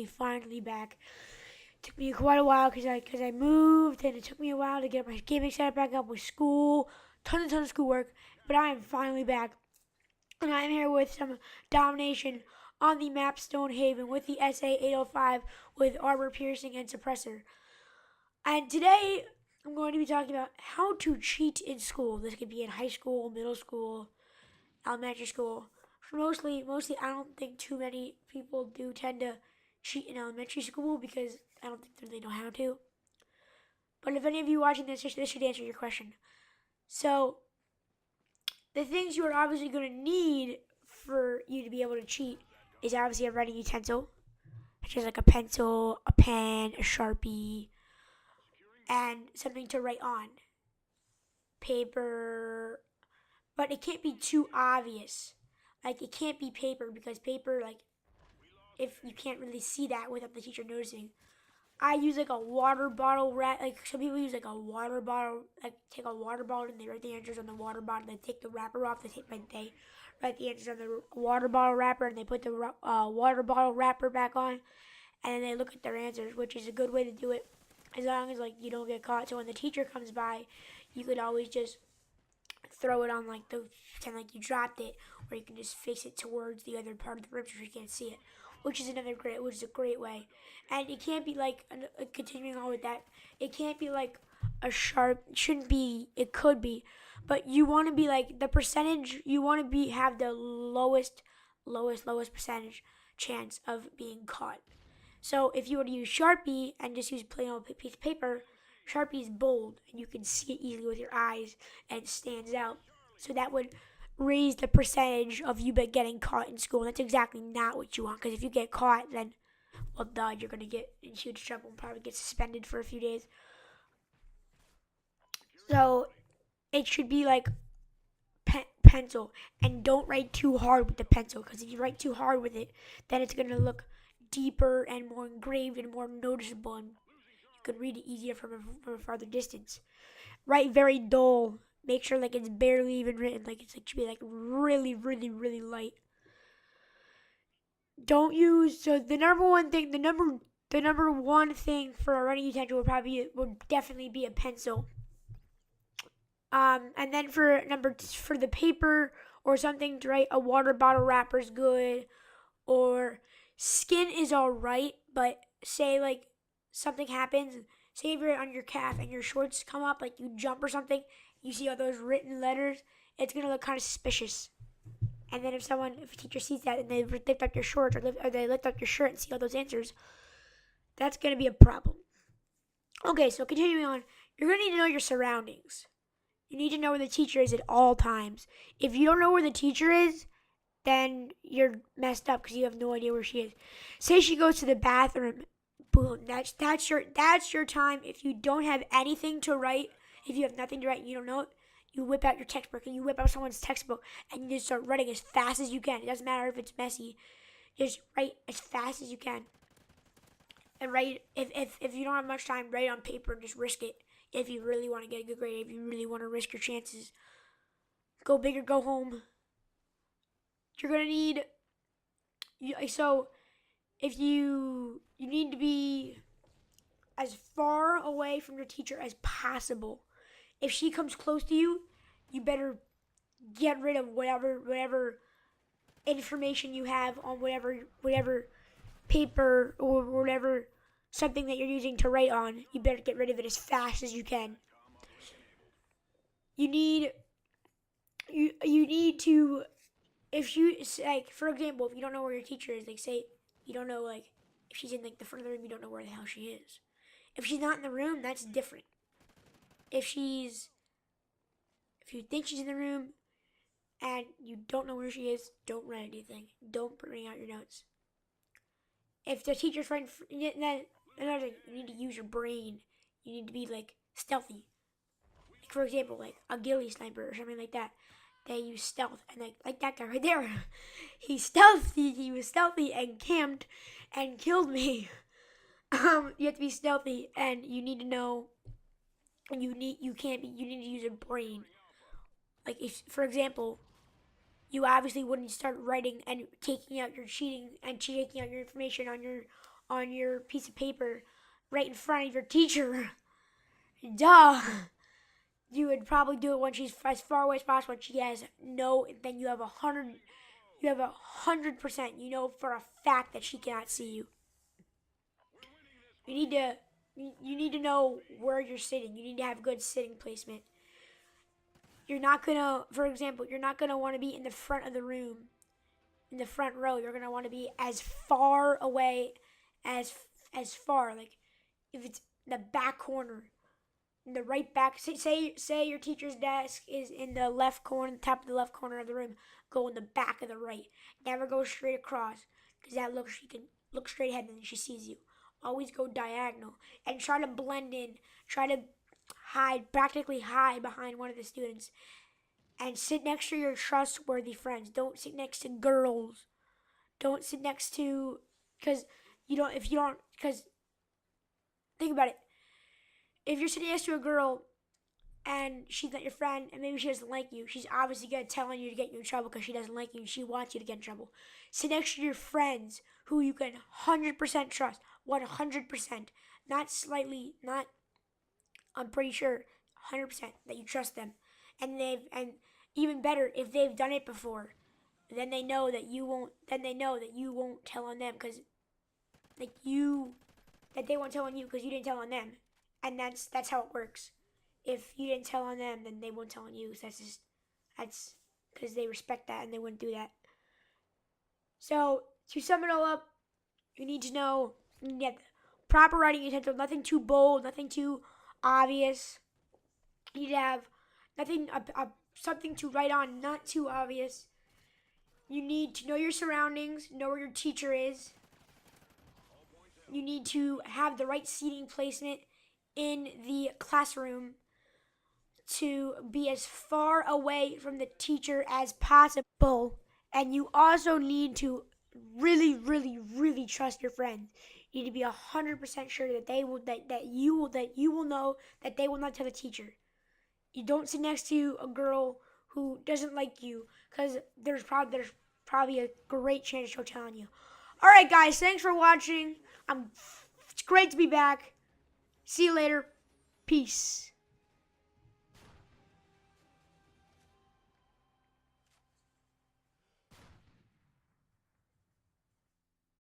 finally back. Took me quite a while because I moved, and it took me a while to get my gaming setup back up with school, tons of schoolwork. But I am finally back, and I am here with some domination on the map Stonehaven with the SA-805 with armor piercing and suppressor. And today I'm going to be talking about how to cheat in school. This could be in high school, middle school, elementary school. Mostly, I don't think too many people do tend to cheat in elementary school because I don't think they know how to. But if any of you watching this should answer your question. So, the things you are obviously going to need for you to be able to cheat is obviously a writing utensil, which is like a pencil, a pen, a Sharpie, and something to write on. Paper, but it can't be too obvious. Like, it can't be paper because paper, like, if you can't really see that without the teacher noticing. I use like a water bottle wrap. Like some people use like a water bottle, like take a water bottle and they write the answers on the water bottle. They take the wrapper off. They write the answers on the water bottle wrapper and they put the water bottle wrapper back on, and then they look at their answers, which is a good way to do it, as long as like you don't get caught. So when the teacher comes by, you could always just throw it on like the pretend like you dropped it, or you can just face it towards the other part of the room so you can't see it, which is a great way. And it can't be like continuing on with that. It can't be like a sharp. Shouldn't be. It could be, but you want to be like the percentage. You want to be have the lowest percentage chance of being caught. So if you were to use Sharpie and just use plain old piece of paper, Sharpie is bold and you can see it easily with your eyes and it stands out. So that would raise the percentage of you getting caught in school. And that's exactly not what you want, because if you get caught, then, well, duh, you're going to get in huge trouble and probably get suspended for a few days. So it should be like pencil, and don't write too hard with the pencil, because if you write too hard with it, then it's going to look deeper and more engraved and more noticeable, and you can read it easier from a farther distance. Write very dull. Make sure like it's barely even written. Like it's like should be like really light. Don't use the number one thing. The number one thing for a writing utensil would definitely be a pencil. And then for the paper or something to write, a water bottle wrapper is good, or skin is all right. But say like something happens, say if you're on your calf and your shorts come up, like you jump or something, you see all those written letters, it's gonna look kind of suspicious. And then if a teacher sees that and they lift up your shorts or they lift up your shirt and see all those answers, that's gonna be a problem. Okay, so continuing on, you're gonna need to know your surroundings. You need to know where the teacher is at all times. If you don't know where the teacher is, then you're messed up because you have no idea where she is. Say she goes to the bathroom, boom. That's your time. If you don't have anything to write, if you have nothing to write and you don't know it, you whip out your textbook and you whip out someone's textbook and you just start writing as fast as you can. It doesn't matter if it's messy. Just write as fast as you can. And write, if you don't have much time, write on paper and just risk it. If you really want to get a good grade, if you really want to risk your chances. Go big or go home. You're going to need, so if you need to be as far away from your teacher as possible. If she comes close to you, you better get rid of whatever information you have on whatever paper or whatever something that you're using to write on. You better get rid of it as fast as you can. You need to, if you like, for example, if you don't know where your teacher is, like say you don't know, like if she's in like the front of the room, you don't know where the hell she is. If she's not in the room, that's different. If you think she's in the room and you don't know where she is, don't write anything. Don't bring out your notes. If the teacher's right, then another thing, you need to use your brain. You need to be like stealthy. Like for example, like a ghillie sniper or something like that. They use stealth, and like that guy right there, he was stealthy and camped and killed me. You have to be stealthy, and you need to know. You need to use a brain. Like if, for example, you obviously wouldn't start writing and taking out your cheating and taking out your information on your piece of paper right in front of your teacher. Duh. You would probably do it when she's as far away as possible. When she has no, then you have 100. You have 100%. You know for a fact that she cannot see you. You need to. You need to know where you're sitting. You need to have good sitting placement. You're not gonna, for example, you're not gonna want to be in the front of the room, in the front row. You're gonna want to be as far away as far. Like if it's the back corner, in the right back. Say your teacher's desk is in the left corner, top of the left corner of the room. Go in the back of the right. Never go straight across, because that looks she can look straight ahead and then she sees you. Always go diagonal and try to blend in. Try to practically hide behind one of the students, and sit next to your trustworthy friends. Don't sit next to girls. Don't sit next to, because because think about it. If you're sitting next to a girl and she's not your friend and maybe she doesn't like you, she's obviously going to tell on you to get you in trouble because she doesn't like you and she wants you to get in trouble. Sit next to your friends who you can 100% trust. 100%. Not slightly, not, I'm pretty sure, 100% that you trust them. And even better, if they've done it before, then they know that you won't tell on them, because that they won't tell on you because you didn't tell on them. And that's how it works. If you didn't tell on them, then they won't tell on you. So that's because they respect that and they wouldn't do that. So to sum it all up, you need to know, you need proper writing utensil. Nothing too bold, nothing too obvious. You need to have something to write on, not too obvious. You need to know your surroundings, know where your teacher is. You need to have the right seating placement in the classroom to be as far away from the teacher as possible. And you also need to really, really, really trust your friends. You need to be 100% sure that you will know that they will not tell the teacher. You don't sit next to a girl who doesn't like you, because there's probably a great chance she'll tell on you. All right, guys, thanks for watching. It's great to be back. See you later. Peace.